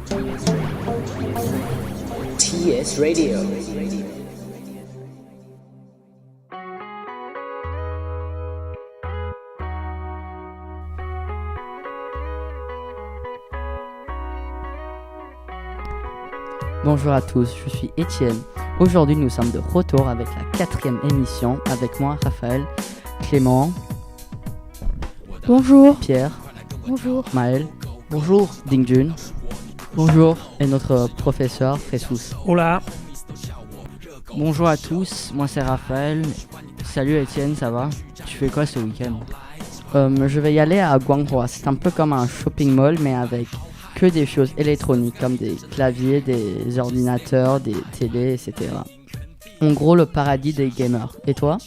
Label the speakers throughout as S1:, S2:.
S1: TS Radio.
S2: Bonjour à tous, je suis Étienne. Aujourd'hui, nous sommes de retour avec la 4e émission avec moi, Raphaël, Clément,
S3: bonjour,
S2: Pierre,
S3: bonjour,
S2: Maël,
S4: bonjour,
S2: Dingjun, bonjour, et notre professeur Fressus.
S5: Hola.
S2: Bonjour à tous, moi c'est Raphaël. Salut Étienne, ça va? Tu fais quoi ce week-end? Je vais y aller à Guanghua. C'est un peu comme un shopping mall, mais avec que des choses électroniques, comme des claviers, des ordinateurs, des télés, etc. En gros, le paradis des gamers. Et toi?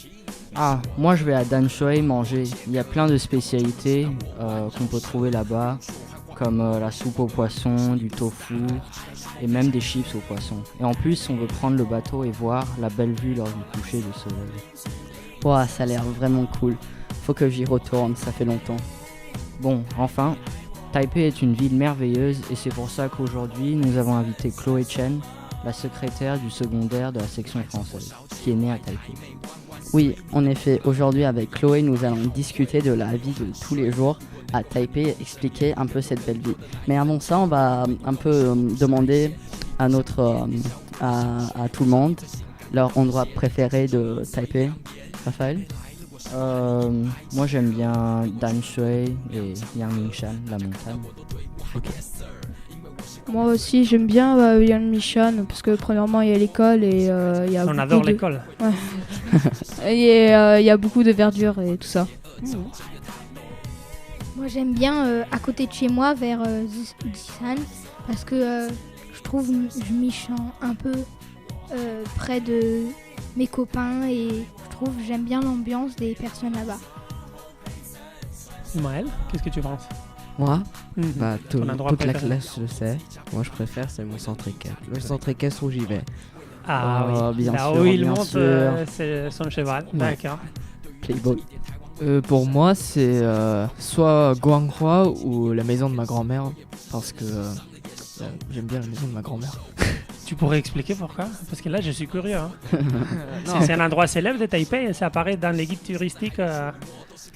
S2: Ah, moi je vais à Danshui manger. Il y a plein de spécialités qu'on peut trouver là-bas, comme la soupe au poisson, du tofu, et même des chips au poisson. Et en plus, on veut prendre le bateau et voir la belle vue lors du coucher du soleil. Ouah, ça a l'air vraiment cool. Faut que j'y retourne, ça fait longtemps. Bon, enfin, Taipei est une ville merveilleuse et c'est pour ça qu'aujourd'hui, nous avons invité Chloé Chen, la secrétaire du secondaire de la section française, qui est née à Taipei. Oui, en effet, aujourd'hui avec Chloé, nous allons discuter de la vie de tous les jours à Taipei et expliquer un peu cette belle vie. Mais avant ça, on va un peu demander à à tout le monde leur endroit préféré de Taipei. Raphaël? Moi j'aime bien Danshui et Yangmingshan, la montagne. Ok.
S3: Moi aussi j'aime bien Yanmishan parce que premièrement il y a l'école et il y a
S5: On adore l'école.
S3: Ouais. Et il y a beaucoup de verdure et tout ça.
S6: Moi j'aime bien à côté de chez moi vers Jisan parce que je trouve je m'y sens un peu près de mes copains et j'aime bien l'ambiance des personnes là-bas.
S5: Maël, qu'est-ce que tu penses?
S4: Moi,
S5: Ton endroit
S4: toute la
S5: préféré?
S4: classe le sait. Moi, je préfère, c'est mon centre équestre. Le centre équestre où j'y vais.
S5: Ah
S2: Oh,
S5: oui,
S2: bien
S5: là
S2: sûr,
S5: où il
S2: bien
S5: monte
S2: sûr.
S5: c'est son cheval.
S4: Ouais.
S5: D'accord.
S2: Playboy.
S4: Pour moi, c'est soit Guanghua ou la maison de ma grand-mère. Parce que j'aime bien la maison de ma grand-mère.
S5: Tu pourrais expliquer pourquoi? Parce que là, je suis curieux. Hein. C'est un endroit célèbre de Taipei et ça apparaît dans les guides touristiques.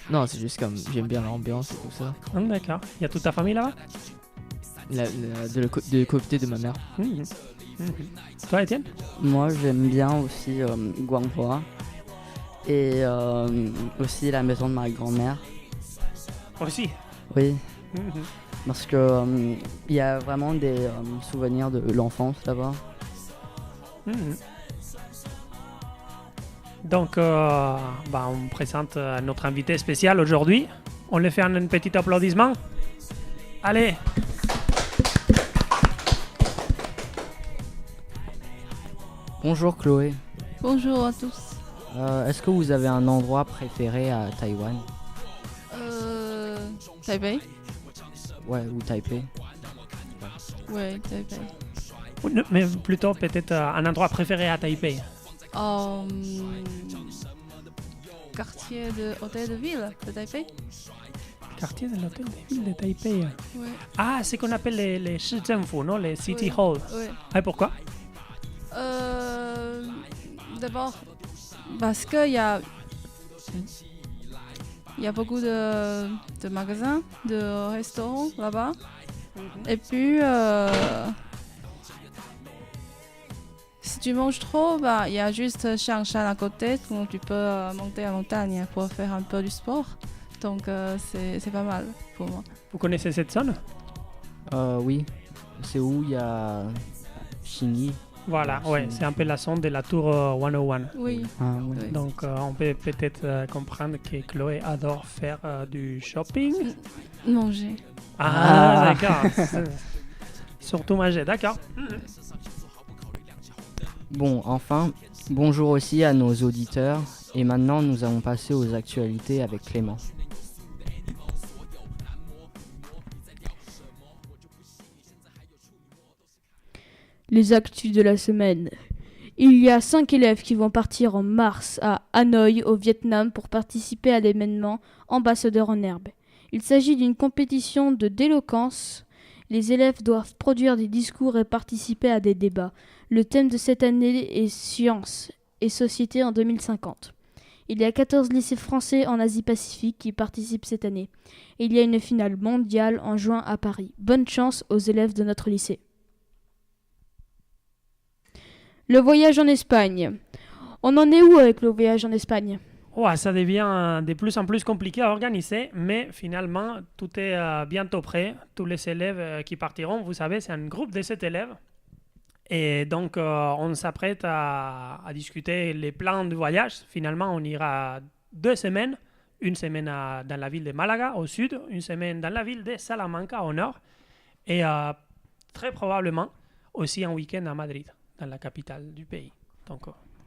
S4: Non, c'est juste comme j'aime bien l'ambiance et tout ça.
S5: D'accord. Il y a toute ta famille là-bas?
S4: De côté de ma mère.
S5: Toi, Étienne?
S2: Moi j'aime bien aussi Guanghua et aussi la maison de ma grand-mère.
S5: Aussi.
S2: Oui, parce que il y a vraiment des souvenirs de l'enfance là-bas.
S5: Donc, on présente notre invité spécial aujourd'hui. On le fait un petit applaudissement. Allez.
S2: Bonjour Chloé.
S7: Bonjour à tous.
S2: Est-ce que vous avez un endroit préféré à Taïwan?
S7: Taipei?
S2: Ouais, ou Taipei?
S7: Ouais, Taipei.
S5: Mais plutôt peut-être un endroit préféré à Taipei.
S7: Quartier de hôtel de ville de Taipei?
S5: Quartier de l'hôtel de ville de Taipei.
S7: Ouais.
S5: Ah, c'est qu'on appelle les Shizhenfu, non? Les City Hall.
S7: Ouais.
S5: Ah, pourquoi?
S7: D'abord, parce qu'il y a beaucoup de magasins, de restaurants là-bas. Et puis, si tu manges trop, il y a juste Shangshan à côté où tu peux monter à montagne pour faire un peu du sport. Donc, c'est pas mal pour moi.
S5: Vous connaissez cette zone?
S2: Oui. C'est où il y a Xingyi.
S5: Voilà, ouais, c'est un peu la zone de la tour 101.
S7: Oui.
S2: Ah, ouais.
S7: Oui.
S5: Donc, on peut peut-être comprendre que Chloé adore faire du shopping.
S7: Manger.
S5: Ah, d'accord. Surtout manger, d'accord.
S2: Bon, enfin, bonjour aussi à nos auditeurs. Et maintenant, nous allons passer aux actualités avec Clément.
S3: Les actus de la semaine. Il y a 5 élèves qui vont partir en mars à Hanoï, au Vietnam, pour participer à l'événement Ambassadeur en herbe. Il s'agit d'une compétition d'éloquence Les élèves doivent produire des discours et participer à des débats. Le thème de cette année est Sciences et société en 2050. Il y a 14 lycées français en Asie-Pacifique qui participent cette année. Il y a une finale mondiale en juin à Paris. Bonne chance aux élèves de notre lycée. Le voyage en Espagne. On en est où avec le voyage en Espagne ?
S5: Ouais, ça devient de plus en plus compliqué à organiser, mais finalement, tout est bientôt prêt. Tous les élèves qui partiront, vous savez, c'est un groupe de 7 élèves. Et donc, on s'apprête à discuter les plans de voyage. Finalement, on ira 2 semaines. Une semaine dans la ville de Malaga, au sud. Une semaine dans la ville de Salamanca, au nord. Et très probablement aussi un week-end à Madrid, dans la capitale du pays. Donc,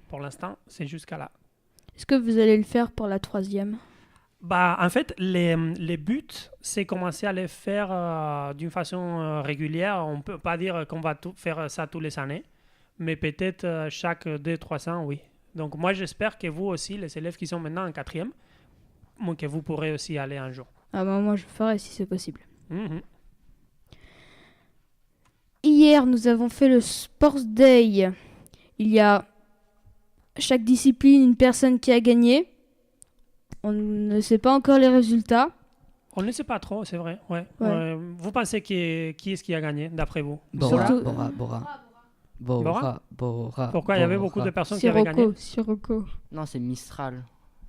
S5: pour l'instant, c'est jusqu'à là.
S3: Est-ce que vous allez le faire pour la 3e ?
S5: En fait, les buts, c'est commencer à les faire d'une façon régulière. On ne peut pas dire qu'on va faire ça tous les années, mais peut-être chaque 2-3 ans, oui. Donc moi, j'espère que vous aussi, les élèves qui sont maintenant en 4e, que vous pourrez aussi aller un jour.
S3: Ah bah moi, je ferai si c'est possible.
S5: Mhm.
S3: Hier, nous avons fait le Sports Day. Il y a chaque discipline une personne qui a gagné. On ne sait pas encore les résultats.
S5: On ne sait pas trop, c'est vrai. Ouais.
S3: Ouais.
S5: Vous pensez qui est-ce qui a gagné, d'après vous?
S2: Bora,
S3: Surtout-
S2: Bora.
S5: Pourquoi il y avait beaucoup de personnes qui avaient gagné?
S3: Sirocco.
S2: Non, c'est Mistral,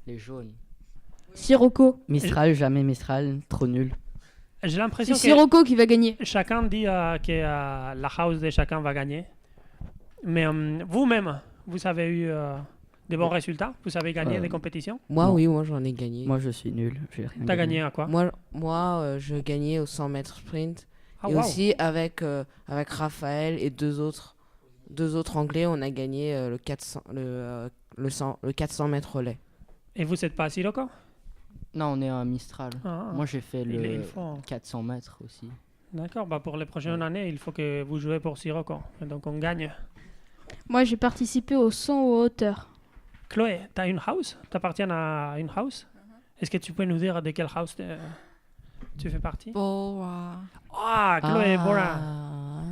S2: les jaunes.
S3: Sirocco.
S2: Mistral, jamais Mistral, trop nul.
S5: J'ai
S3: C'est
S5: l'impression que
S3: Sirocco qui va gagner.
S5: chacun dit que la house de chacun va gagner. Mais vous-même, vous avez eu des bons résultats? Vous avez gagné des compétitions?
S8: Moi,
S2: Non.
S8: oui, moi j'en ai gagné.
S2: Moi, je suis nul. J'ai rien
S5: T'as gagné à quoi?
S8: Moi, je gagnais au 100 mètres sprint.
S5: Ah,
S8: Et
S5: wow.
S8: aussi avec Raphaël et deux autres Anglais, on a gagné le 400 mètres relais.
S5: Et vous n'êtes pas à Sirocco?
S2: Non, on est à Mistral.
S5: Ah,
S2: Moi, j'ai fait
S5: il
S2: le
S5: faut.
S2: 400 mètres aussi.
S5: D'accord, pour les prochaines années, il faut que vous jouez pour Sirocco. Et donc on gagne.
S3: Moi, j'ai participé au 100 aux hauteurs.
S5: Chloé, tu as une house? Tu appartiens à une house? Est-ce que tu peux nous dire de quelle house tu fais partie?
S7: Bora.
S5: Ah, Chloé, Bora.
S2: Ah.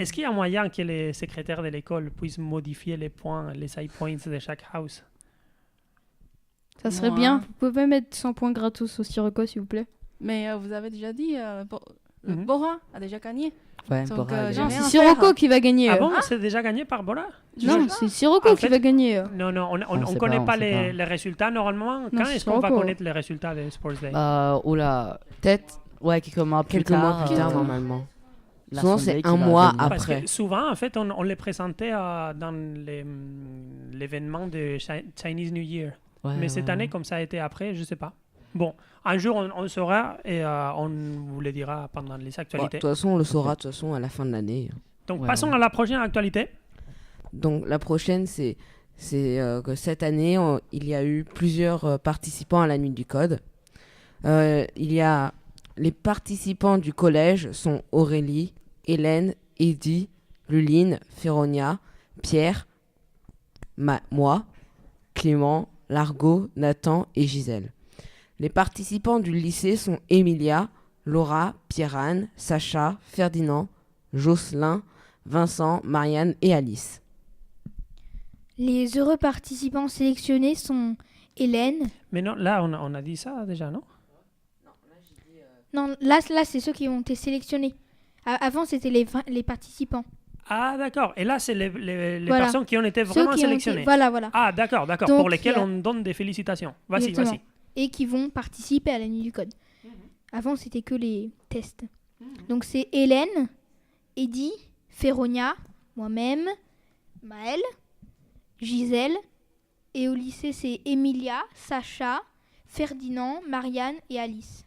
S5: Est-ce qu'il y a moyen que les secrétaires de l'école puissent modifier les points, les side points de chaque house?
S3: Ça serait
S7: Moi.
S3: bien. Vous pouvez mettre 100 points gratos au Sirocco, s'il vous plaît.
S7: Mais vous avez déjà dit,
S5: Mhm.
S7: Bora a déjà gagné.
S2: Ouais,
S7: Donc,
S2: Bora.
S7: j'ai
S3: Non,
S7: rien
S3: c'est
S7: à faire.
S3: Sirocco qui va gagner.
S5: Ah bon, c'est déjà gagné par Bora?
S3: Non, c'est Sirocco
S5: En
S3: qui
S5: fait-
S3: va gagner.
S5: Non, on
S2: On
S5: ne
S2: sait
S5: connaît
S2: pas,
S5: pas
S2: on sait pas.
S5: les résultats normalement.
S3: Non,
S5: Quand
S3: c'est
S5: est-ce qu'on va
S3: Sirocco.
S5: connaître les résultats des Sports Day?
S2: Oula.
S8: Peut-être
S2: Ouais, quelques mois plus
S8: quelques
S2: tard.
S8: mois plus tard, normalement.
S2: la
S8: Souvent,
S2: Sunday
S8: c'est
S2: qui
S8: un
S2: va
S8: mois
S2: venir.
S5: Parce
S8: après.
S5: que souvent, en fait, on les présentait dans l'événement de Chinese New Year.
S2: Ouais,
S5: Mais cette
S2: ouais,
S5: année,
S2: ouais.
S5: comme ça a été après, je ne sais pas. Bon, un jour, on le saura et on vous le dira pendant les
S8: Ouais, De
S5: actualités.
S8: toute façon, on le saura de toute façon à la fin de l'année.
S5: Donc,
S2: Ouais,
S5: passons
S2: ouais.
S5: à la prochaine actualité.
S8: Donc la prochaine, c'est que cette année, il y a eu plusieurs participants à la Nuit du Code. Il y a les participants du collège sont Aurélie, Hélène, Eddy, Luline, Féronia, Pierre, moi, Clément, Largo, Nathan et Gisèle. Les participants du lycée sont Emilia, Laura, Pierre-Anne, Sacha, Ferdinand, Jocelyn, Vincent, Marianne et Alice.
S6: Les heureux participants sélectionnés sont Hélène.
S5: Mais non, là, on a dit ça déjà, non?
S6: Non, là c'est ceux qui ont été sélectionnés. Avant, c'était les participants.
S5: Ah, d'accord. Et là, c'est les
S6: Voilà.
S5: personnes qui ont été
S6: Ceux
S5: vraiment
S6: qui ont été-
S5: sélectionnées.
S6: Voilà.
S5: Ah, d'accord.
S6: Donc,
S5: Pour lesquels
S6: il y a-
S5: on donne des félicitations. Vas-y,
S6: Exactement.
S5: vas-y.
S6: Et qui vont participer à la Nuit du Code. Avant, c'était que les tests. Donc, c'est Hélène, Eddy, Féronia, moi-même, Maëlle, Gisèle. Et au lycée, c'est Emilia, Sacha, Ferdinand, Marianne et Alice.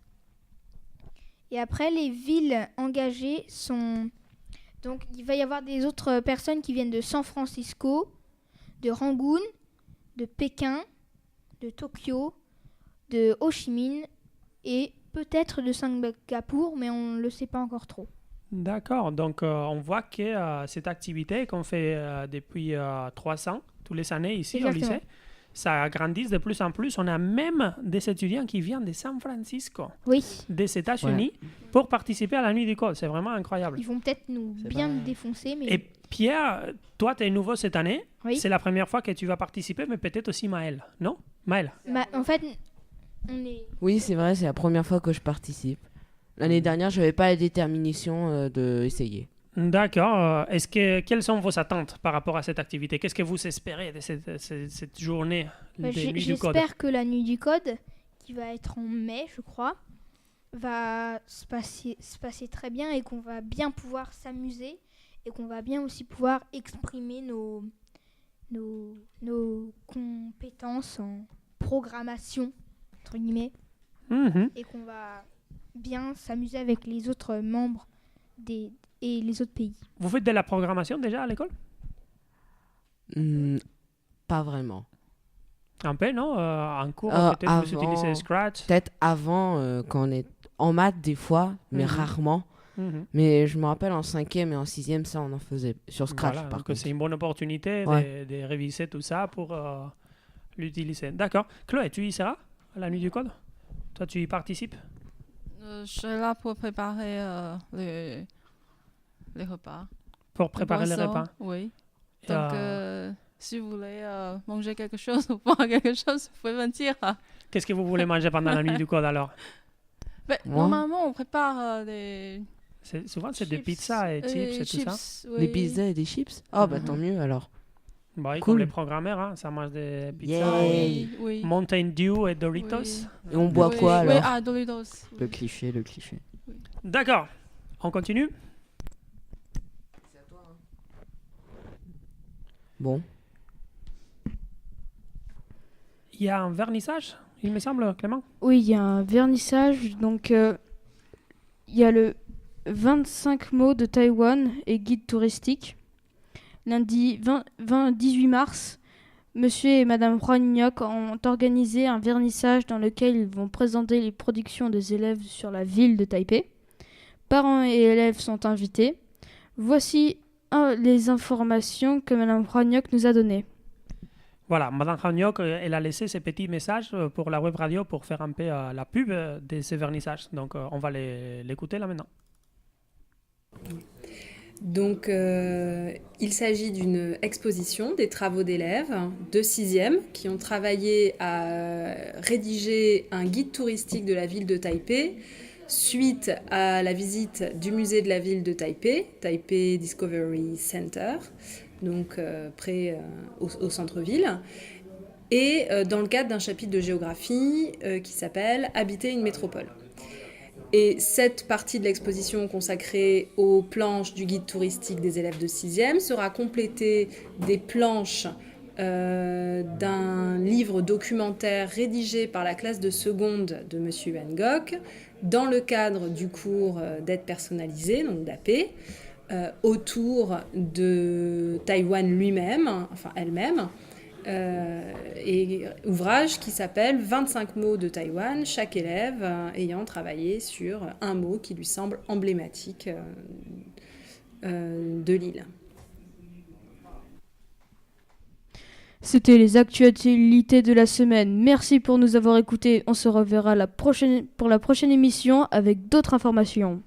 S6: Et après, les villes engagées sont... Donc, il va y avoir des autres personnes qui viennent de San Francisco, de Rangoon, de Pékin, de Tokyo, de Ho Chi Minh et peut-être de Singapour, mais on ne le sait pas encore trop.
S5: D'accord. Donc, on voit que cette activité qu'on fait depuis 3 ans, tous les années ici au
S6: Exactement.
S5: lycée, ça grandit de plus en plus. On a même des étudiants qui viennent de San Francisco,
S6: Oui,
S5: des États-Unis, pour participer à la nuit du code. C'est vraiment incroyable.
S6: ils vont peut-être nous
S2: C'est
S6: bien
S2: vrai.
S6: nous défoncer, mais
S5: Et Pierre, toi, tu es nouveau cette année.
S6: Oui.
S5: C'est la première fois que tu vas participer, mais peut-être aussi Maël, non? Maël?
S6: en fait, on est...
S8: Oui, c'est vrai, c'est la première fois que je participe. L'année dernière, je n'avais pas la détermination d'essayer.
S5: D'accord. Quelles sont vos attentes par rapport à cette activité? Qu'est-ce que vous espérez de cette journée
S6: Bah,
S5: des nuits du code?
S6: j'espère que la nuit du code, qui va être en mai, je crois, va se passer très bien et qu'on va bien pouvoir s'amuser et qu'on va bien aussi pouvoir exprimer nos compétences en programmation, entre guillemets,
S5: Mhm.
S6: et qu'on va bien s'amuser avec les autres membres et les autres pays.
S5: Vous faites de la programmation déjà à l'école?
S8: Pas vraiment.
S5: Un peu, non? En cours, peut-être vous
S8: avant.
S5: utilisez Scratch.
S8: Peut-être avant, quand on est en maths des fois, mais
S5: Mhm.
S8: rarement.
S5: Mhm.
S8: Mais je me rappelle en 5e et en 6e, ça on en faisait sur Scratch
S5: Voilà,
S8: par
S5: donc
S8: contre.
S5: c'est une bonne opportunité de réviser tout ça pour l'utiliser. D'accord. Chloé, tu y seras à la nuit du code? Toi, tu y participes?
S7: Je suis là pour préparer les repas.
S5: Pour préparer les
S7: boissons,
S5: repas?
S7: Oui.
S5: Et,
S7: Donc, si vous voulez manger quelque chose ou boire quelque chose, vous pouvez venir.
S5: qu'est-ce que vous voulez manger pendant la nuit du code alors?
S7: Mais
S8: Moi
S7: normalement, on prépare des
S5: Souvent, c'est des
S7: chips
S5: pizzas et chips et tout ça.
S8: Des pizzas et des chips. Oh, bah
S5: Mhm.
S8: tant mieux alors.
S5: Bah, oui,
S8: Cool.
S5: comme les programmeurs, hein, ça mange des pizzas.
S8: Yeah.
S5: et
S7: Oui, oui.
S5: Mountain Dew et Doritos.
S7: Oui.
S8: Et on boit
S7: Oui,
S8: quoi
S7: oui,
S8: alors
S7: Doritos.
S2: Le cliché, le cliché.
S5: D'accord. On continue?
S8: Bon.
S5: Il y a un vernissage, il me semble, Clément?
S3: Oui, il y a un vernissage. Donc, il y a le 25 mots de Taïwan et guide touristique. Lundi 18 mars, Monsieur et Madame Huang ont organisé un vernissage dans lequel ils vont présenter les productions des élèves sur la ville de Taipei. Parents et élèves sont invités. Voici les informations que Madame Huang nous a données.
S5: Voilà, Madame Hanyok, elle a laissé ces petits messages pour la web radio pour faire un peu la pub de ces vernissages. Donc, on va l'écouter là maintenant.
S9: Donc, il s'agit d'une exposition des travaux d'élèves de 6e qui ont travaillé à rédiger un guide touristique de la ville de Taipei suite à la visite du musée de la ville de Taipei, Taipei Discovery Center, donc près au centre-ville, et dans le cadre d'un chapitre de géographie qui s'appelle « Habiter une métropole ». Et cette partie de l'exposition consacrée aux planches du guide touristique des élèves de 6e sera complétée des planches d'un livre documentaire rédigé par la classe de seconde de M. Van dans le cadre du cours d'aide personnalisée, donc d'AP, autour de Taïwan lui-même, enfin elle-même, et ouvrage qui s'appelle 25 mots de Taïwan, chaque élève ayant travaillé sur un mot qui lui semble emblématique de l'île.
S3: C'était les actualités de la semaine. Merci pour nous avoir écoutés. On se reverra pour la prochaine émission avec d'autres informations.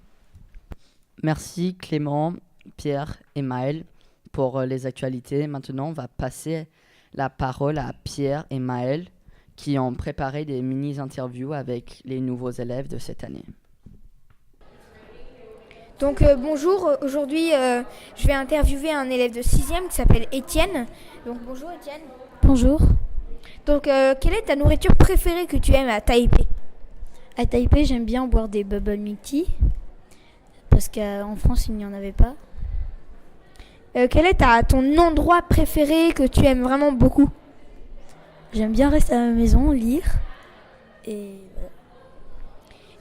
S2: Merci Clément, Pierre et Maël pour les actualités. Maintenant, on va passer la parole à Pierre et Maël qui ont préparé des mini-interviews avec les nouveaux élèves de cette année.
S6: Donc bonjour, aujourd'hui je vais interviewer un élève de 6e qui s'appelle Étienne. Donc bonjour Étienne.
S10: Bonjour.
S6: Donc quelle est ta nourriture préférée que tu aimes à Taipei?
S10: À Taipei, j'aime bien boire des bubble milk tea parce qu'en France, il n'y en avait pas.
S6: Quel est ton endroit préféré que tu aimes vraiment beaucoup?
S10: J'aime bien rester à la maison, lire. Et voilà.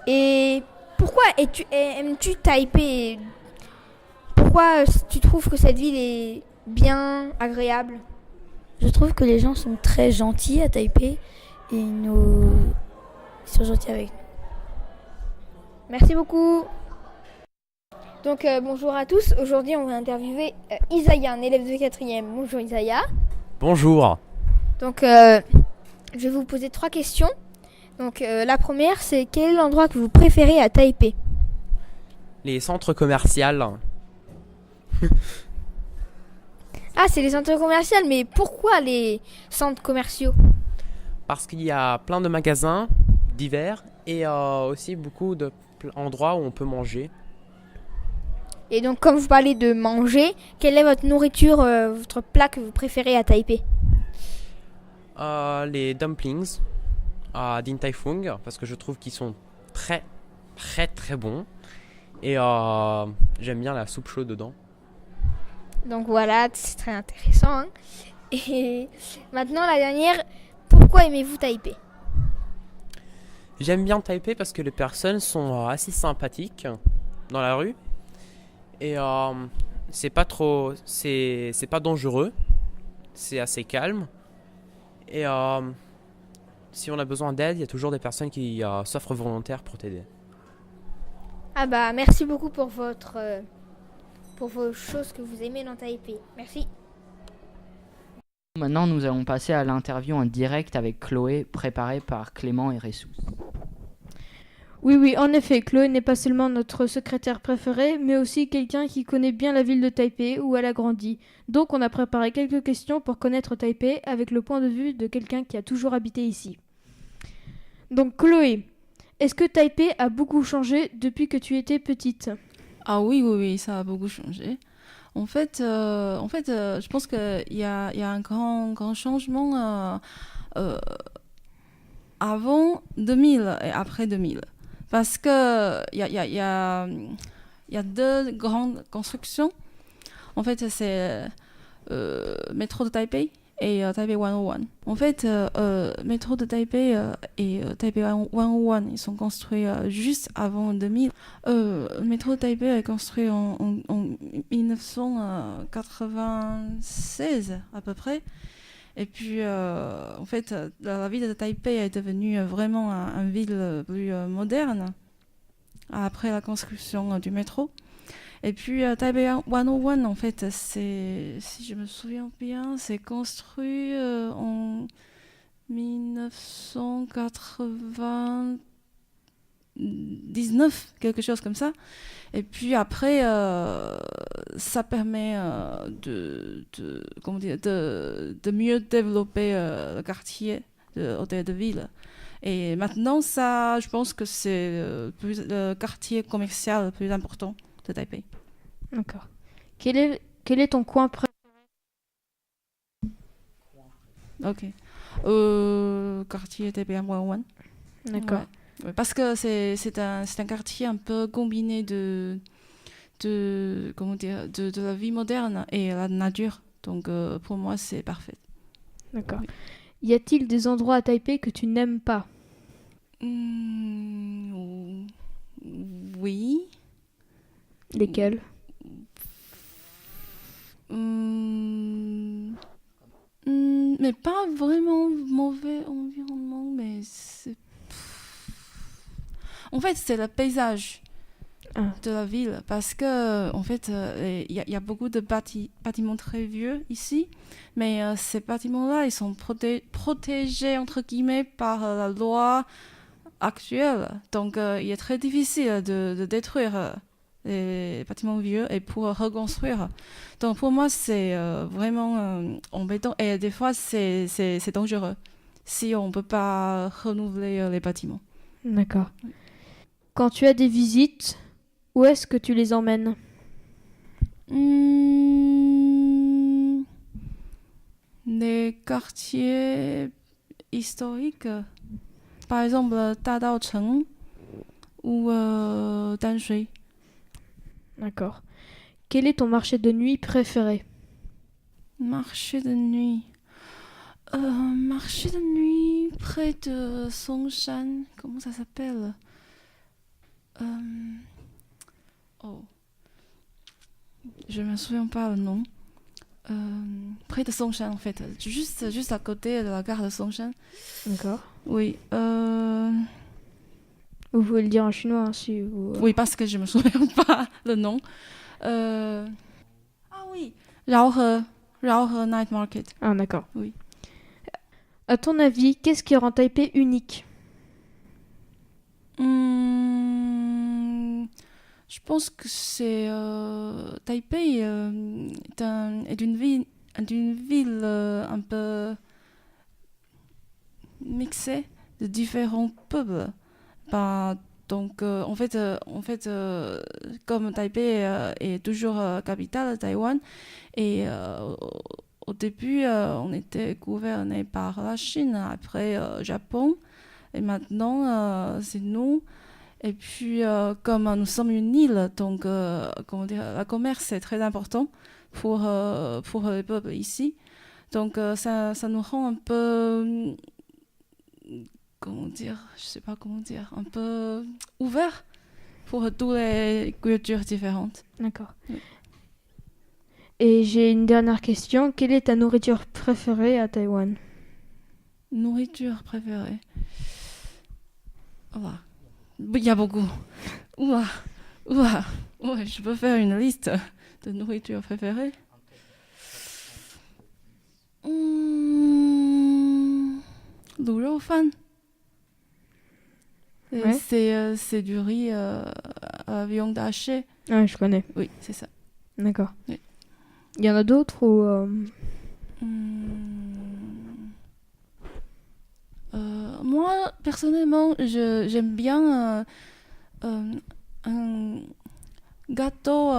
S6: Et pourquoi aimes-tu Taipei? Pourquoi tu trouves que cette ville est bien agréable?
S10: Je trouve que les gens sont très gentils à Taipei et ils sont gentils avec nous.
S6: Merci beaucoup. Donc bonjour à tous, aujourd'hui on va interviewer Isaiah, un élève de 4e. Bonjour Isaiah.
S11: Bonjour.
S6: Donc, je vais vous poser 3 questions. Donc, la première, c'est quel est l'endroit que vous préférez à Taipei?
S11: Les centres commerciaux.
S6: Ah, c'est les centres commerciaux, mais pourquoi les centres commerciaux?
S11: Parce qu'il y a plein de magasins divers et aussi beaucoup d'endroits où on peut manger.
S6: Et donc, comme vous parlez de manger, quelle est votre nourriture, votre plat que vous préférez à Taipei?
S11: Les dumplings à Din Tai Fung, parce que je trouve qu'ils sont très très très bons. Et j'aime bien la soupe chaude dedans.
S6: Donc voilà, c'est très intéressant. Hein. Et maintenant, la dernière, pourquoi aimez-vous Taipei?
S11: J'aime bien Taipei parce que les personnes sont assez sympathiques dans la rue. Et c'est pas trop. C'est pas dangereux. C'est assez calme. Et si on a besoin d'aide, il y a toujours des personnes qui s'offrent volontaires pour t'aider.
S6: Ah bah merci beaucoup pour pour vos choses que vous aimez dans Taipei. Merci.
S2: Maintenant, nous allons passer à l'interview en direct avec Chloé, préparée par Clément et Ressou.
S3: Oui, en effet, Chloé n'est pas seulement notre secrétaire préférée, mais aussi quelqu'un qui connaît bien la ville de Taipei où elle a grandi. Donc on a préparé quelques questions pour connaître Taipei avec le point de vue de quelqu'un qui a toujours habité ici. Donc Chloé, est-ce que Taipei a beaucoup changé depuis que tu étais petite?
S7: Ah oui, ça a beaucoup changé. En fait, je pense qu'il y a un grand changement avant 2000 et après 2000. Parce que il y a 2 grandes constructions. En fait, c'est métro de Taipei et Taipei 101. En fait, métro de Taipei et Taipei 101, ils sont construits juste avant 2000. Métro de Taipei est construit en 1996 à peu près. Et puis, en fait, la ville de Taipei est devenue vraiment une ville plus moderne après la construction du métro. Et puis, Taipei 101, en fait, si je me souviens bien, c'est construit en 1999, quelque chose comme ça. Et puis après, ça permet de mieux développer le quartier de hôtel de ville. Et maintenant, ça, je pense que c'est le quartier commercial le plus important de Taipei.
S3: D'accord. Quel est ton coin préféré?
S7: Ok. Quartier Taipei 101.
S3: D'accord.
S7: Ouais. Parce que c'est un quartier un peu combiné de la vie moderne et la nature. Donc pour moi, c'est parfait.
S3: D'accord. Oui. Y a-t-il des endroits à Taipei que tu n'aimes pas?
S7: Oui.
S3: Lesquels?
S7: Mais pas vraiment mauvais environnement, mais c'est... En fait, c'est le paysage de la ville, parce que en fait, il y a beaucoup de bâtiments très vieux ici, mais ces bâtiments-là, ils sont protégés entre guillemets par la loi actuelle. Donc, il est très difficile de détruire les bâtiments vieux et pour reconstruire. Donc, pour moi, c'est vraiment embêtant et des fois, c'est dangereux si on ne peut pas renouveler les bâtiments.
S3: D'accord. Quand tu as des visites, où est-ce que tu les emmènes?
S7: Des quartiers historiques, par exemple Dadaocheng ou Danshui.
S3: D'accord. Quel est ton marché de nuit préféré?
S7: Marché de nuit. Marché de nuit près de Songshan. Comment ça s'appelle? Je me souviens pas le nom. Près de Songshan en fait, juste à côté de la gare de Songshan.
S3: D'accord.
S7: Oui.
S3: Vous pouvez le dire en chinois hein, si vous.
S7: Oui, parce que je me souviens pas le nom. Ah oui, Raohe Night Market.
S3: Ah d'accord.
S7: Oui.
S3: À ton avis, qu'est-ce qui rend Taipei unique?
S7: Je pense que c'est Taipei est une ville un peu mixée de différents peuples. Donc en fait, comme Taipei est toujours capitale de Taïwan et au début on était gouverné par la Chine, après Japon et maintenant c'est nous. Et puis, comme nous sommes une île, donc comment dire, le commerce est très important pour les peuples ici. Donc, ça nous rend un peu, comment dire, je sais pas comment dire, un peu ouvert pour toutes les cultures différentes.
S3: D'accord.
S7: Oui.
S3: Et j'ai une dernière question. Quelle est ta nourriture préférée à Taïwan?
S7: Nourriture préférée. Voilà. Il y a beaucoup. Ouais, je peux faire une liste de nourriture préférée. Lou rou fan.
S3: Ouais.
S7: C'est du riz à viande hachée.
S3: Ah, je connais.
S7: Oui, c'est ça.
S3: D'accord.
S7: Oui.
S3: Il y en a d'autres ou
S7: Moi, personnellement, j'aime bien un gâteau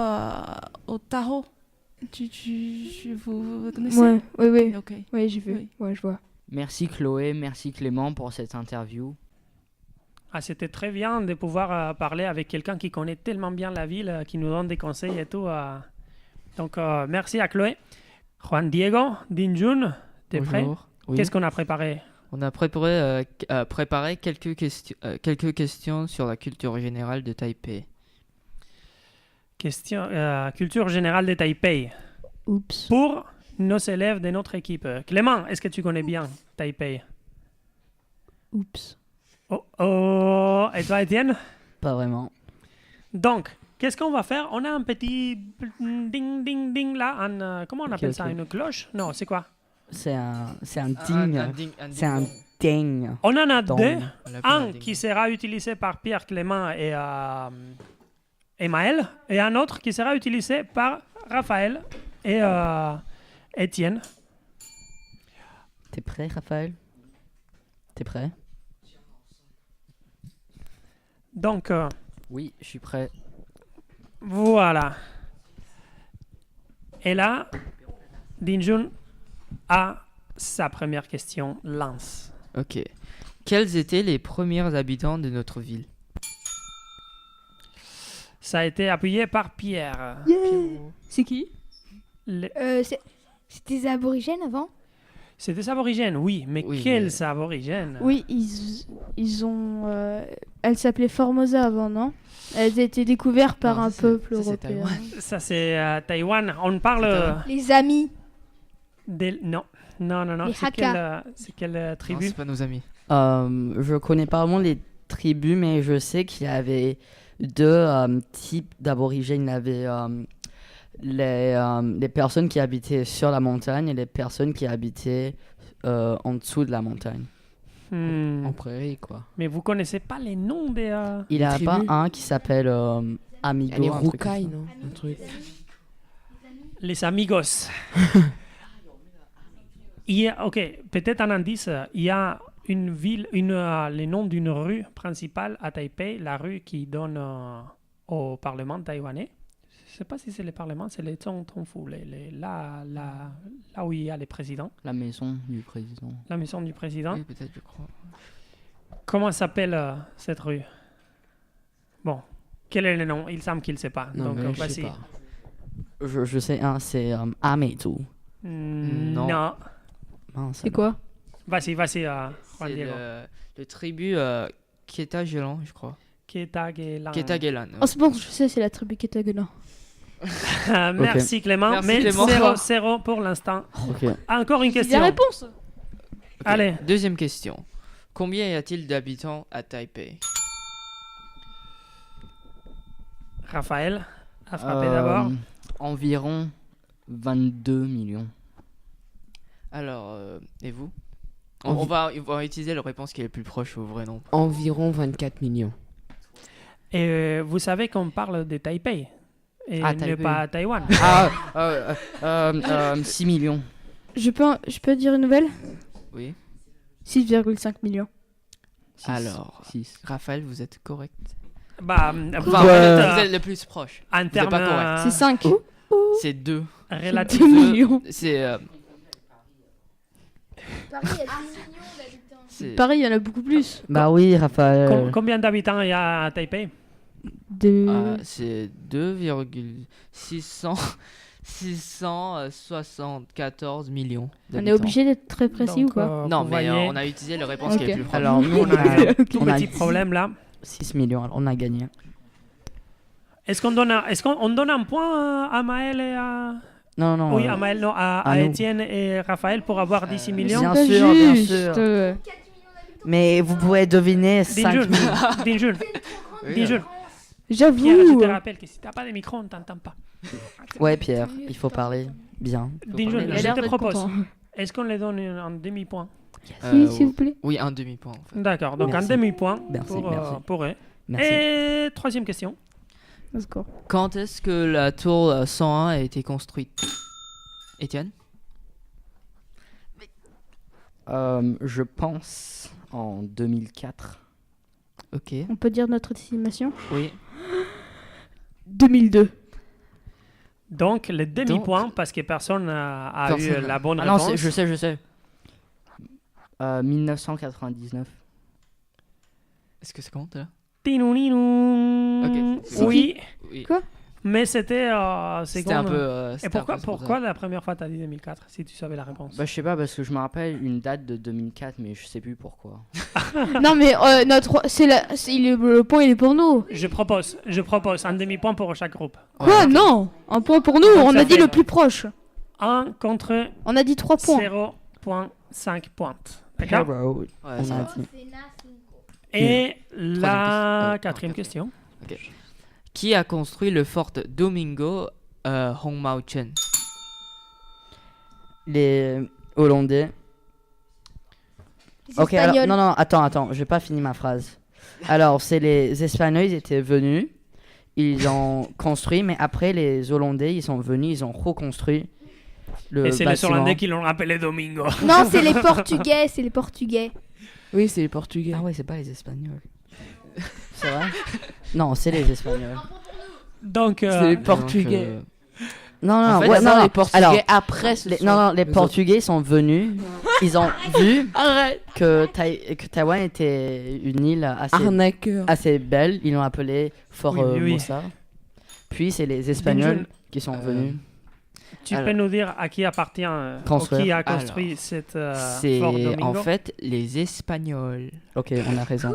S7: au taro. Vous connaissez?
S3: Ouais, oui.
S7: Ok.
S3: Oui, j'ai vu.
S7: Oui.
S3: Ouais, je vois.
S2: Merci Chloé, merci Clément pour cette interview.
S5: Ah, c'était très bien de pouvoir parler avec quelqu'un qui connaît tellement bien la ville, qui nous donne des conseils et tout. Donc, merci à Chloé. Juan Diego, Dinjun, t'es prêt?
S4: Bonjour. Oui.
S5: Qu'est-ce qu'on a préparé?
S4: On a préparé quelques questions sur la culture générale de Taipei.
S5: Culture générale de Taipei.
S3: Oups.
S5: Pour nos élèves de notre équipe. Clément, est-ce que tu connais bien Taipei?
S3: Oups.
S5: Oh. Et toi, Étienne?
S2: Pas vraiment.
S5: Donc, qu'est-ce qu'on va faire? On a un petit ding, ding, ding là. Comment on appelle ça? Une cloche? Non, c'est quoi?
S2: C'est un ding. C'est un ding.
S5: On en a
S2: Dong.
S5: deux. Un qui sera utilisé par Pierre, Clément et Maël. Et un autre qui sera utilisé par Raphaël et Étienne.
S2: T'es prêt, Raphaël? T'es prêt?
S5: Donc,
S2: Oui, je suis prêt.
S5: voilà. Et là, Dinjun a sa première question. Lance.
S4: Ok. Quels étaient les premiers habitants de notre ville?
S5: Ça a été appuyé par Pierre.
S3: C'est qui?
S6: C'est des aborigènes avant?
S5: C'est des aborigènes, oui. Mais
S4: Oui,
S5: quels
S4: mais-
S5: aborigènes?
S3: Oui, ils ont. Elle s'appelait Formosa avant, non? Elle a été découverte par
S4: Non,
S3: un
S4: ça,
S3: peuple
S4: ça, c'est
S3: européen.
S4: Taïwan.
S5: Ça, c'est Taïwan. On parle
S6: Les amis.
S5: Non.
S6: Les
S5: C'est
S6: Hakka.
S5: quelle
S4: Non,
S5: tribu?
S4: c'est pas nos amis.
S2: Je connais pas vraiment les tribus, mais je sais qu'il y avait deux types d'aborigènes. Il y avait les personnes qui habitaient sur la montagne et les personnes qui habitaient en dessous de la montagne.
S5: Hmm.
S8: En prairie, quoi.
S5: Mais vous connaissez pas les noms des...
S2: Il n'y a
S8: Les
S2: pas
S8: tribus.
S2: un qui s'appelle Amigo.
S8: Les
S2: un truc comme
S8: roucailles,
S2: ça.
S8: non? Un truc.
S5: Les amigos. Ok, peut-être un indice. Il y a une ville, le nom d'une rue principale à Taipei, la rue qui donne au Parlement taïwanais. Je ne sais pas si c'est le Parlement, c'est les Zongtongfu, là où il y a les présidents,
S2: La maison du président.
S5: la maison du président.
S4: Oui, peut-être, je crois.
S5: Comment s'appelle cette rue? Bon, quel est le nom? Il semble qu'il ne sait pas.
S8: Non,
S5: Donc,
S8: mais je sais
S5: vas-y.
S8: pas.
S2: Je sais un, c'est Amezu.
S5: Non.
S2: Mince,
S3: C'est quoi?
S5: Vas-y, Juan
S4: C'est
S5: Diego.
S4: le tribu Ketagelan, je crois.
S5: Ketagelan.
S4: Ketagelan.
S3: Oh, c'est bon, je sais, c'est la tribu Ketagena.
S5: Merci Clément.
S4: Merci,
S5: Mais
S4: Clément.
S5: 0-0 pour l'instant.
S2: Ok.
S5: Encore une
S3: C'est
S5: question.
S3: la réponse.
S4: Ok,
S5: Allez.
S4: Deuxième question. Combien y a-t-il d'habitants à Taipei?
S5: Raphaël a frappé d'abord.
S2: Environ 22 millions.
S4: Alors, et vous? On va utiliser la réponse qui est la plus proche au vrai nombre.
S8: Environ 24 millions.
S5: Et vous savez qu'on parle de Taipei et
S2: Taipei.
S5: pas Taïwan.
S2: 6 millions.
S3: Je peux dire une nouvelle?
S4: Oui.
S3: 6,5 millions.
S4: Alors,
S2: 6.
S4: Raphaël, vous êtes correct.
S5: Bah,
S4: Enfin,
S5: vous
S4: vous êtes le plus proche.
S5: en
S4: Vous
S5: termes
S4: êtes pas correct.
S3: C'est 5.
S4: C'est 2.
S5: relatifs.
S3: 2 millions.
S4: C'est.
S6: Paris, il y a 10 millions d'habitants.
S3: Paris, il y en a beaucoup plus.
S2: Bah oui, Raphaël.
S5: Combien d'habitants il y a à Taipei?
S4: C'est 674 millions.
S3: On est obligé d'être très précis
S5: Donc,
S3: ou pas?
S4: Non,
S5: vous
S4: mais
S5: voyez-
S4: on a utilisé la réponse
S3: Ok.
S4: qui est plus proche.
S2: Alors, nous,
S5: On a un tout
S2: on a
S5: petit problème là.
S2: 6 millions, alors on a gagné.
S5: Est-ce qu'on donne un point à Maël et à...
S2: Non, non.
S5: Oui, à Maël, non, à
S2: nous.
S5: Étienne et Raphaël pour avoir 18 millions?
S2: Bien
S3: Pas
S2: sûr, bien
S3: juste.
S2: sûr. Mais vous pouvez deviner 5
S5: Dinjun,
S2: millions.
S5: Dinjun, Dinjun. Pierre, je
S3: J'avoue.
S5: te rappelle que si t'as pas de micro, on t'entend pas.
S2: Ouais, Pierre, il faut parler bien.
S5: Dinjun,
S3: Il a
S5: je
S3: l'air
S5: te
S3: d'être
S5: propose,
S3: content.
S5: est-ce qu'on les donne un demi-point?
S3: Si, s'il vous plaît.
S4: Oui, un demi-point en fait.
S5: D'accord, donc
S2: Merci.
S5: un demi-point
S2: Merci,
S5: pour,
S2: merci.
S5: pour eux.
S2: Merci.
S5: Et troisième question.
S3: Let's go.
S4: Quand est-ce que la tour 101 a été construite? Étienne?
S2: Je pense en 2004.
S4: Ok.
S3: On peut dire notre estimation?
S4: Oui.
S3: 2002.
S5: Donc, le demi-point, parce que personne a eu
S4: Personne.
S5: la bonne
S2: Ah non,
S5: réponse.
S2: je sais. 1999.
S4: Est-ce que ça compte là?
S5: Tinoulinou.
S4: Ok.
S5: Oui,
S4: Oui.
S3: Quoi?
S5: mais c'était
S4: C'était un peu.
S5: Et
S4: c'était un
S5: pourquoi,
S4: peu pour
S5: pourquoi la première fois t'as dit 2004, si tu savais la réponse?
S2: Bah, je sais pas, parce que je me rappelle une date de 2004, mais je sais plus pourquoi.
S3: Non, mais le point, il est pour nous.
S5: Je propose un demi-point pour chaque groupe.
S3: Quoi? Non. Un point pour nous.
S5: Donc
S3: On
S5: ça
S3: a dit
S5: fait-
S3: le plus proche.
S5: 1 contre
S3: On a dit 3 points.
S5: 0,5 pointes. D'accord?
S2: Hero,
S4: Ouais,
S2: on
S4: ça
S2: a
S4: va.
S2: dit.
S5: Et la
S4: question.
S5: quatrième question.
S4: Qui a construit le fort Domingo Hongmao Chen?
S2: Les Hollandais.
S6: Les
S2: Ok, alors,
S6: Espagnols.
S2: non, attends, j'ai pas fini ma phrase. Alors, c'est les Espagnols, ils étaient venus, ils ont construit, mais après, les Hollandais, ils sont venus, ils ont reconstruit le
S5: Et c'est les
S2: bâtiment.
S5: Hollandais qui l'ont appelé Domingo.
S6: Non, c'est les Portugais, c'est les Portugais.
S8: Oui, c'est les Portugais.
S2: Ah ouais, c'est pas les Espagnols. C'est vrai? Non, c'est les Espagnols.
S5: Donc,
S8: C'est les
S4: Donc,
S8: Portugais.
S2: Non,
S8: En fait,
S2: ouais,
S8: non,
S2: non,
S8: les Portugais
S2: alors,
S8: après ce
S2: les,
S8: sont
S2: non, non, les
S8: les
S2: Portugais sont venus, ils ont vu
S8: Arrête.
S2: que Taïwan était une île
S8: Arnaqueur.
S2: assez belle, ils l'ont appelé Fort
S5: Oui.
S2: Mossa. Puis c'est les Espagnols
S5: Dinjun,
S2: qui sont venus.
S5: tu
S4: alors-
S5: peux nous dire à qui appartient,
S2: Construire.
S5: qui a construit
S4: Alors,
S5: cette Fort
S4: C'est
S5: Domingo?
S4: en fait les Espagnols.
S2: Ok, on a raison.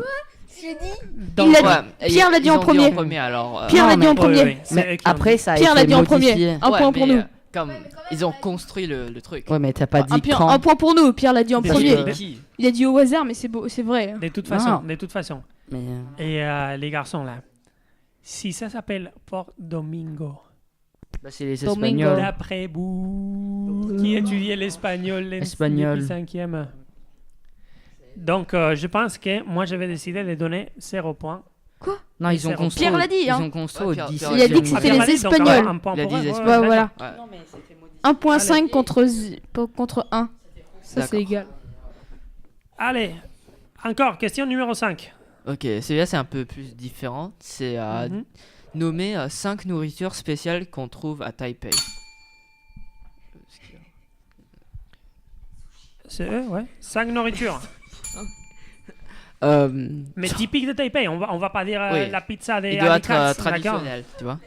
S6: Je dis.
S5: Donc,
S3: Il l'a dit.
S4: Ouais,
S3: Pierre l'a dit
S4: ils
S3: en
S4: ont
S3: premier.
S4: Alors,
S3: Pierre l'a
S2: non,
S3: dit en
S2: mais-
S3: premier.
S5: oui, c'est eux
S2: Mais
S5: qui ont
S2: après, ça a
S3: Pierre l'a
S2: été
S3: dit en
S2: modifié.
S3: premier. Un point pour nous.
S4: Comme ils ont construit le truc.
S2: Ouais, mais t'as pas dit
S3: Un
S2: quand.
S3: point pour nous. Pierre l'a dit en
S5: Des
S3: premier.
S5: idées.
S4: Qui?
S3: Il a dit au hasard, mais c'est vrai.
S5: De toute
S2: Non.
S5: façon, de toute façon.
S2: Mais,
S5: Et les garçons là, si ça s'appelle Fort Domingo,
S2: bah, c'est les
S3: Domingo.
S2: Espagnols.
S5: d'après vous, qui étudiait l'espagnol
S2: Espagnol.
S5: depuis 5e? Donc, je pense que moi, je vais décider de donner 0 points.
S2: Non, ils ont
S5: Pierre
S2: construit.
S3: l'a dit,
S2: Ils
S3: hein.
S2: ont construit
S4: Ouais,
S2: au
S4: Pierre-
S2: 17e.
S4: Pierre
S3: Il a dit que
S2: siècle.
S3: c'était
S5: Pierre
S3: les
S5: l'a dit, donc,
S3: Espagnols.
S5: un point
S4: Il a
S5: pour
S4: dit
S5: eux,
S4: les
S5: ouais,
S4: Espagnols.
S3: Ouais, voilà.
S4: Ouais.
S3: 1.5 contre 1. Ça,
S4: D'accord.
S3: c'est égal.
S5: Allez, encore, question numéro 5.
S4: Ok, celui-là c'est un peu plus différent. C'est
S5: Mhm.
S4: nommer 5 nourritures spéciales qu'on trouve à Taipei.
S5: C'est eux, ouais. 5 nourritures.
S8: Euh,
S5: Mais typique de Taipei, on va pas dire
S4: Oui.
S5: la pizza des
S4: Il doit être
S5: Alicats, d'accord?
S4: traditionnel, tu vois.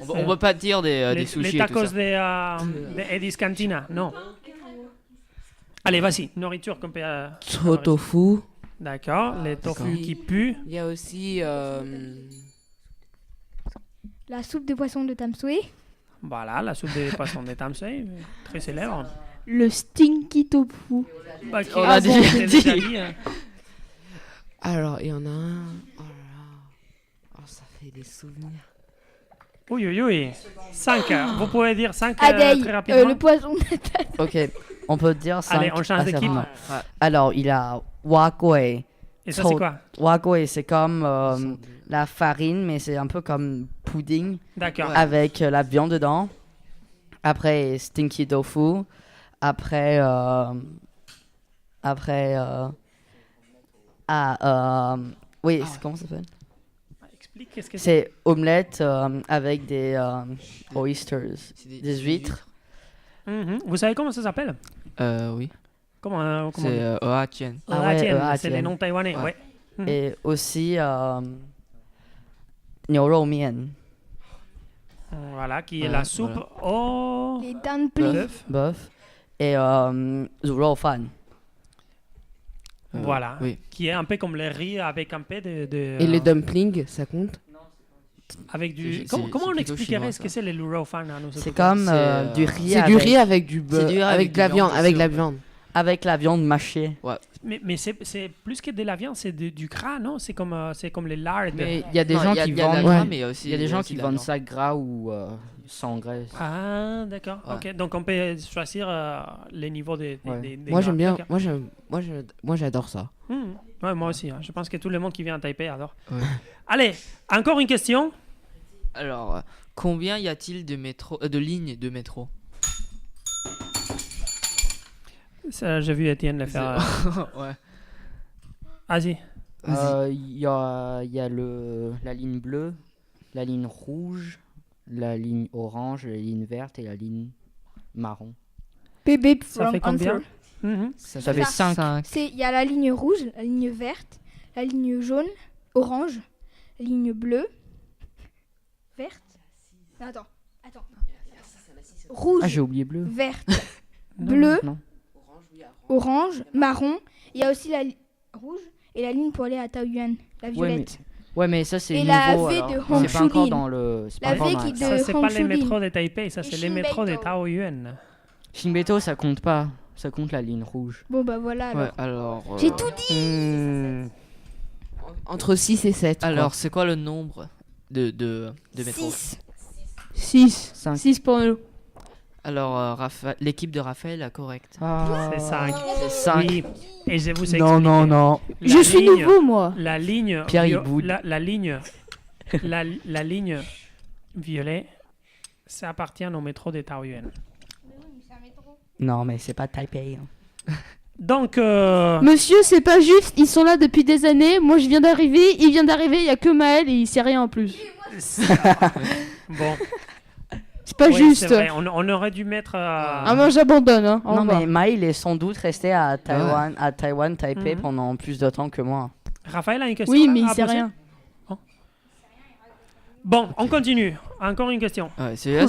S4: On
S5: C'est-
S4: va pas dire des
S5: Les
S4: sushis et tout
S5: tacos
S4: ça.
S5: de Eddie's Cantina, non. Allez, vas-y, nourriture qu'on peut...
S8: tofu.
S5: D'accord, les tofu
S8: D'accord.
S5: qui puent.
S8: Il y a aussi
S6: La soupe de poisson de Tamsui.
S5: Voilà, la soupe des poissons de Tamsui, très célèbre.
S3: Le stinky tofu.
S5: Bah, qui
S4: On l'a
S5: bon,
S4: déjà
S5: c'est
S4: dit.
S5: dit, hein.
S8: Alors, il y en a un. Oh là là. Oh, ça fait des souvenirs.
S5: Oui, oui, oui. 5. Vous pouvez dire 5
S6: Adèle,
S5: très rapidement.
S6: le poisson de
S2: Ok. On peut dire 5.
S5: Allez, on change d'équipe.
S2: Alors, il y a Wakwe.
S5: Et ça, c'est quoi?
S2: Wakwe, c'est comme la farine, mais c'est un peu comme pudding.
S5: D'accord.
S2: Avec la viande dedans. Après, Stinky Tofu. Après, oui, comment ça s'appelle?
S5: Explique qu'est-ce que
S2: C'est omelette avec des oysters, des huîtres.
S5: Vous savez comment ça s'appelle?
S4: Oui.
S5: Comment
S4: c'est Oatien.
S5: C'est les noms taïwanais, ouais.
S2: Et aussi Niu Rou Mian.
S5: Voilà, qui est la soupe au...
S6: Les dumplings.
S2: Bœuf. Et Zhu Rou Fan.
S5: Voilà,
S4: oui.
S5: Qui est un peu comme le riz avec un peu de
S8: Et les dumplings, ça compte?
S5: Avec du... Comment on expliquerait ce que c'est les lu rou fan à nous?
S2: C'est comme du riz.
S8: C'est du riz avec du beurre, avec de la viande,
S2: avec la viande mâchée.
S4: Ouais.
S5: Mais c'est plus que de la viande, c'est du gras, non? C'est comme les lards.
S2: Mais il y a des gens qui vendent.
S4: Il
S2: y a des gens qui vendent ça gras ou sans graisse.
S5: Ah, d'accord.
S4: Ouais.
S5: Ok, donc on peut choisir les niveaux des
S8: Moi j'aime bien.
S5: D'accord.
S8: Moi j'adore ça.
S5: Ouais, moi aussi. Je pense que tout le monde qui vient à Taipei adore.
S4: Ouais.
S5: Allez, encore une question.
S4: Alors, combien y a-t-il de lignes de métro?
S5: Ça, j'ai vu Étienne le faire.
S4: Ouais.
S5: Vas-y.
S2: Il y a la ligne bleue, la ligne rouge, la ligne orange, la ligne verte et la ligne marron.
S6: Bébé,
S5: Ça fait combien?
S2: Ça fait 5.
S6: Il y a la ligne rouge, la ligne verte, la ligne jaune, orange, la ligne bleue, verte. Non, attends. Rouge,
S2: Ah, j'ai oublié bleu.
S6: verte,
S2: Non,
S6: bleu,
S2: non.
S6: orange, marron. Il y a aussi la rouge et la ligne pour aller à Taoyuan, la violette.
S2: Ouais, mais ça c'est
S6: Et
S2: nouveau.
S6: la V
S2: alors.
S6: de
S2: C'est pas encore
S6: Hongshulin.
S2: dans le. C'est
S6: La
S2: pas encore
S6: V
S2: dans
S6: qui
S2: la-
S5: Ça, c'est pas les
S6: Hongshulin.
S5: métros de Taipei, ça, c'est les métros de
S6: Shinbeito.
S5: Taoyuan.
S2: Shinbeito, ça compte pas. Ça compte la ligne rouge.
S6: Bon, bah voilà. Alors.
S4: Ouais, alors.
S6: J'ai tout dit.
S8: Entre 6 et 7.
S4: Alors, c'est quoi le nombre de métros?
S3: 6.
S2: 5.
S3: 6 pour nous.
S4: Alors, l'équipe de Raphaël a correct.
S5: C'est 5.
S2: C'est 5.
S5: Oui, et je vous ai
S2: Non, non,
S5: expliqué.
S2: non.
S5: La
S3: Je suis
S5: ligne-
S3: nouveau, moi.
S5: La ligne...
S2: Pierre, il
S5: vio-
S2: boude.
S5: la ligne... la ligne violet, ça appartient au métro de Taoyuan.
S2: Non, mais c'est pas Taipei. hein.
S5: Donc,
S3: Monsieur, c'est pas juste. Ils sont là depuis des années. Moi, je viens d'arriver. Il vient d'arriver. Il y a que Maël et il sait rien en plus.
S5: bon.
S3: C'est pas
S5: Oui,
S3: juste.
S5: c'est vrai, on aurait dû mettre...
S3: Ah, moi, j'abandonne. Hein. Au
S2: Non,
S3: revoir.
S2: mais Maïl est sans doute resté à Taïwan, Taipei pendant plus de temps que moi.
S5: Raphaël a une question
S3: Oui,
S5: là,
S3: mais il
S5: à
S3: sait
S5: poser?
S3: rien.
S5: Bon, on continue. Encore une question.
S4: Ouais, celui-là,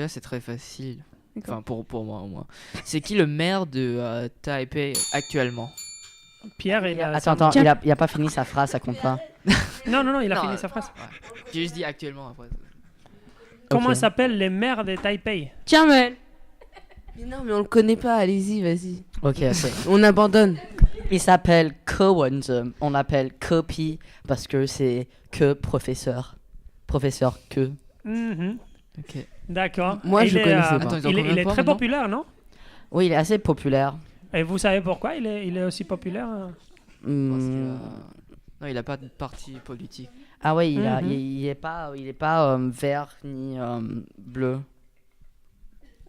S4: c'est très facile. Enfin, pour moi, au moins. C'est qui le maire de Taipei actuellement?
S5: Pierre, il a...
S2: Attends, il a pas fini sa phrase, ça compte pas.
S5: Non, il a
S4: Non,
S5: fini sa phrase.
S4: Ouais. J'ai juste dit actuellement après.
S5: Comment
S2: Ok.
S5: s'appellent les maires de Taipei?
S3: Tiens, Maël.
S8: Mais non, mais on le connaît pas. Allez-y, vas-y.
S2: Ok, c'est.
S8: On abandonne.
S2: Il s'appelle Ke Wenze. On l'appelle Ke Pi parce que c'est que professeur. Professeur Que.
S5: Mhm.
S4: Ok.
S5: D'accord.
S8: Moi,
S5: Et
S8: je
S5: il est,
S8: connaissais pas.
S4: Attends, ils ont
S5: il
S4: combien
S5: est
S4: de points
S5: très
S4: maintenant
S5: populaire, non?
S2: Oui, il est assez populaire.
S5: Et vous savez pourquoi il est aussi populaire?
S4: Parce qu'il
S2: Hmm.
S4: Non, il a pas de parti politique.
S2: Ah ouais,
S5: Mhm.
S2: il est pas vert ni bleu.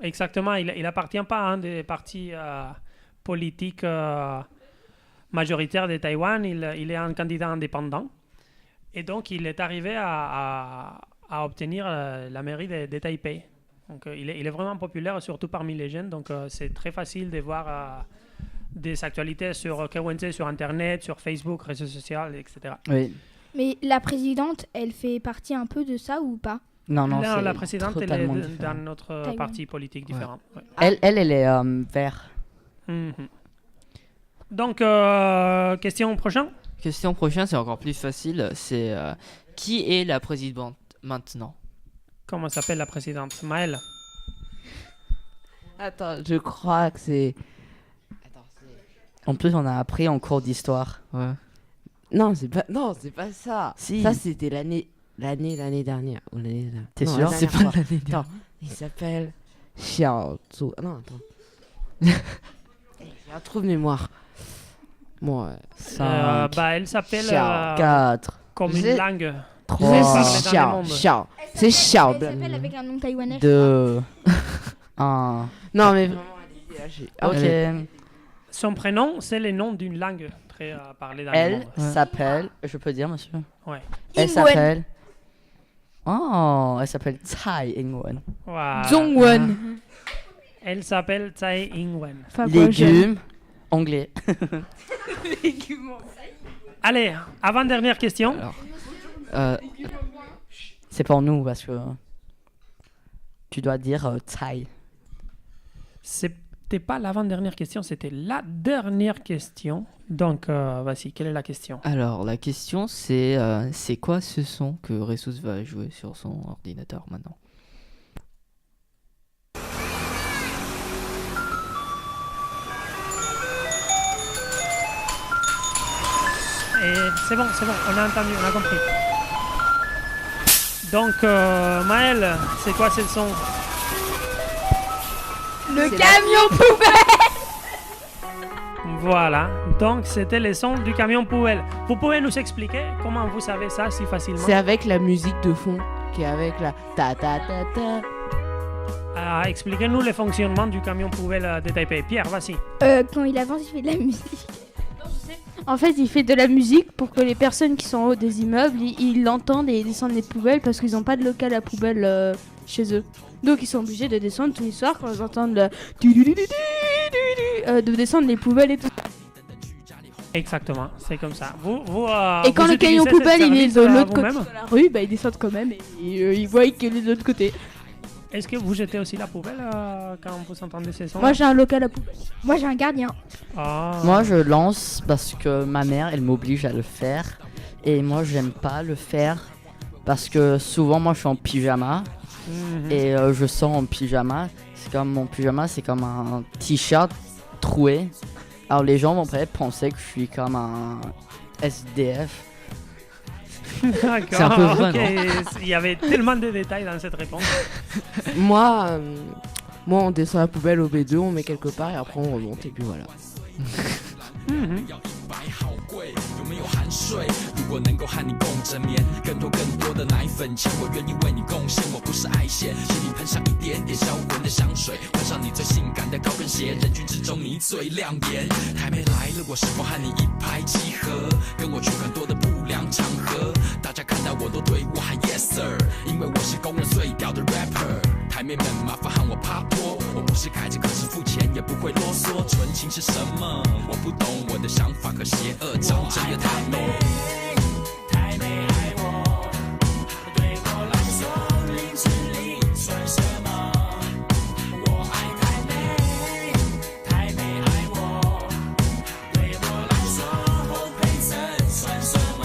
S5: Exactement, il appartient pas à un des partis politiques majoritaires de Taïwan. Il est un candidat indépendant. Et donc, il est arrivé à obtenir la mairie de Taipei. Donc, il est vraiment populaire, surtout parmi les jeunes. Donc, c'est très facile de voir des actualités sur Kewense, sur Internet, sur Facebook, réseaux sociaux, etc.
S2: Oui.
S6: Mais la présidente, elle fait partie un peu de ça ou pas?
S2: Non,
S5: Non,
S2: c'est
S5: la présidente, elle est
S2: totalement
S5: dans
S2: différent.
S5: notre
S6: Taïwan.
S5: parti politique différent. Ouais.
S2: Elle est vert.
S5: Mhm. Donc, question prochaine.
S4: Question prochaine, c'est encore plus facile. C'est qui est la présidente maintenant?
S5: Comment s'appelle la présidente? Maëlle.
S8: Attends, je crois que c'est.
S2: En plus, on a appris en cours d'histoire.
S4: Ouais.
S8: Non, c'est pas ça.
S2: Si.
S8: Ça, c'était l'année dernière. Ou l'année dernière.
S2: T'es
S8: Non,
S2: sûr?
S8: la
S4: C'est
S8: dernière
S4: pas
S8: fois.
S4: l'année dernière.
S8: Attends, il s'appelle Xiao Zhu. Non, attends. J'ai un trou de mémoire. Bon,
S5: elle s'appelle
S2: 4,
S5: comme une langue.
S2: 3,
S8: Xiao. C'est Xiao.
S6: Elle s'appelle avec un nom taïwanais.
S2: 2, 1.
S8: Non, mais vraiment, allez-y.
S2: Ok.
S5: Son prénom, c'est le nom d'une langue très parlée dans le
S2: Elle
S5: monde.
S2: s'appelle, je peux dire, monsieur?
S5: Ouais.
S2: Elle
S6: Ingwen.
S2: s'appelle. Oh, elle s'appelle Tsai Ing-wen.
S5: Voilà.
S7: Zhongwen.
S5: Elle s'appelle Tsai Ing-wen.
S2: Légumes, anglais.
S5: Allez, avant-dernière question.
S2: Alors, c'est pour nous parce que tu dois dire Tsai.
S5: C'était pas l'avant-dernière question, c'était la dernière question. Donc, vas-y, quelle est la question?
S4: Alors, la question, c'est quoi ce son que Ressus va jouer sur son ordinateur maintenant?
S5: Et c'est bon, on a entendu, on a compris. Donc, Maëlle, c'est quoi ce son?
S6: Le camion poubelle.
S5: Voilà, donc c'était le son du camion poubelle. Vous pouvez nous expliquer comment vous savez ça si facilement?
S8: C'est avec la musique de fond, qui est avec la ta-ta-ta-ta.
S5: Expliquez-nous le fonctionnement du camion poubelle de Taipei. Pierre, vas-y.
S6: Quand il avance, il fait de la musique.
S3: En fait, il fait de la musique pour que les personnes qui sont en haut des immeubles, ils l'entendent et ils descendent les poubelles parce qu'ils n'ont pas de local à poubelle chez eux. Donc ils sont obligés de descendre tous les soirs quand ils entendent de descendre les poubelles et tout.
S5: Exactement, c'est comme ça.
S3: Et quand le camion poubelle il est de l'autre côté de
S5: vous-même?
S3: la rue, bah, ils descendent quand même et ils voient qu'il est de l'autre côté.
S5: Est-ce que vous jetez aussi la poubelle quand vous entendez ces sons?
S3: Moi j'ai un local à poubelle.
S6: Moi j'ai un gardien.
S2: Moi je lance parce que ma mère elle m'oblige à le faire et moi j'aime pas le faire parce que souvent moi je suis en pyjama et je sors en pyjama. C'est comme mon pyjama, c'est comme un t-shirt troué. Alors les gens vont peut-être penser que je suis comme un SDF.
S5: D'accord,
S2: c'est un peu vrai,
S5: ok. Il y avait tellement de détails dans cette réponse.
S8: Moi, on descend la poubelle au B2, on met quelque part et après on remonte et puis voilà.
S12: 大家看到我都对我喊 Yes Sir， 因为我是公认最屌的 rapper。台妹们麻烦喊我帕托，我不是凯子，可是付钱也不会啰嗦。纯情是什么？我不懂，我的想法和邪恶长真的太浓。台妹爱我，对我来说林志玲算什么？我爱台妹，台妹爱我，对我来说侯佩岑算什么？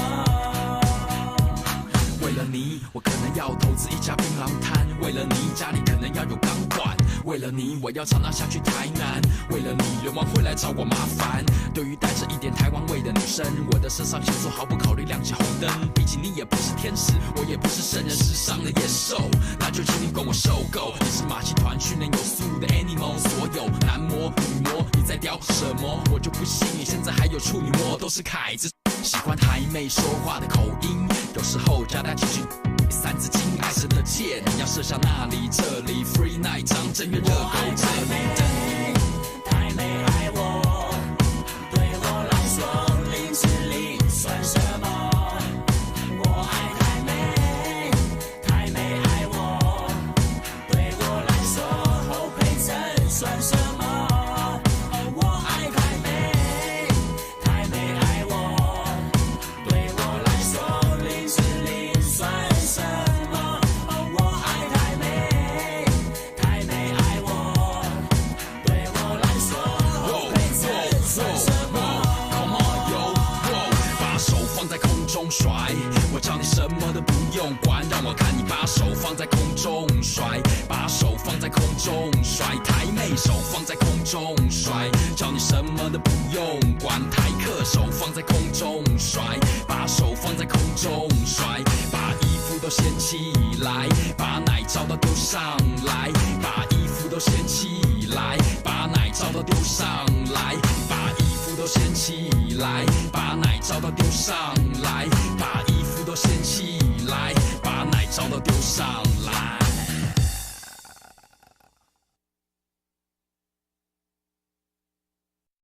S12: 为了你，我可能要投资一家槟榔摊；为了你，家里可能要有钢管；为了你，我要常常下去台南；为了你，流氓会来找我麻烦。对于带着一点台湾味的女生，我的肾上腺素毫不考虑亮起红灯。毕竟你也不是天使，我也不是圣人，世上的野兽，那就请你跟我受够。你是马戏团训练有素的 animal， 所有男模女模，你在屌什么？我就不信你现在还有处女膜，都是凯子。喜欢台妹说话的口音，有时候加带几句三字经，爱神的箭要射向那里这里 ，Free Night 张震岳热狗这里等你。台妹爱我，对我来说林志玲算什么？我爱台妹，台妹爱我，对我来说侯佩岑算什么？我爱台妹，台妹爱我。对我来说，林志玲算什么？我爱台妹，台妹爱我。对我来说，侯佩岑算什么 ？Come on yo， 把手放在空中甩，我叫你什么都不用管，让我看你把手放在空中甩，把手放在空中甩，台妹手放在空中甩，叫你什么都不用管，台客手放在空中甩，把手放在空中甩，把衣服都掀起来，把奶罩都丢上来，把衣服都掀起来，把奶罩都丢上来，把衣服都掀起来，把奶罩都丢上来，把衣服都掀起来，把奶罩都丢上来。